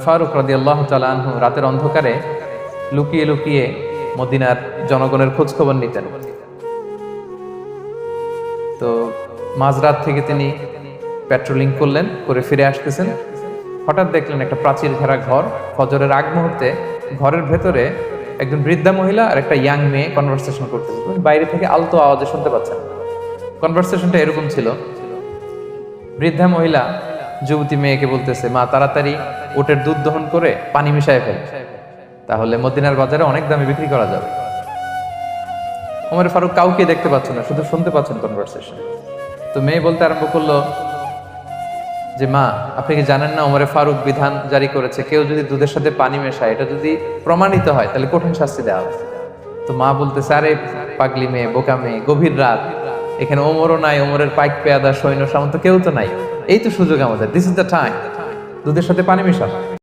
ফারুক রাদিয়াল্লাহু তাআলা আনহু রাতের অন্ধকারে লুকিয়ে লুকিয়ে মদিনার জনগণের খোঁজ খবর নিতেন। তো মাঝরাত থেকে তিনি পেট্রোলিং করলেন, করে ফিরে আসতেছেন। হঠাৎ দেখলেন একটা প্রাচীর ঘেরা ঘর। ফজরের আগ মুহূর্তে ঘরের ভেতরে একজন বৃদ্ধা মহিলা আর একটা ইয়াং মেয়ে কনভারসেশন করতেছে। বাইরে থেকে আলতো আওয়াজে শুনতে পাচ্ছেন। কনভারসেশনটা এরকম ছিল, বৃদ্ধা মহিলা যুবতী মেয়েকে বলতেছে, মা তাড়াতাড়ি উটের দুধ দহন করে পানি মিশায় ফেল, তাহলে মদিনার বাজারে অনেক দামে বিক্রি করা যাবে। ওমর ফারুক কাউকে দেখতে পাচ্ছেন না, শুধু শুনতে পাচ্ছেন কনভারসেশন। তো মেয়ে বলতে আরম্ভ করলো যে, মা আপনি কি জানেন না ওমর ফারুক বিধান জারি করেছে, কেউ যদি দুধের সাথে পানি মেশায়, এটা যদি প্রমাণিত হয় তাহলে কঠিন শাস্তি দেওয়া হবে। তো মা বলতেছে, আরে পাগলি মেয়ে, বোকা মেয়ে, গভীর রাত, এখানে ওমরও নাই, ওমরের পাইক পেয়াদা সৈন্য সামন্ত কেউ তো নাই, এই তো সুযোগ আমাদের, দিস ইজ দ্য টাইম, দুধের সাথে পানি মেশানো।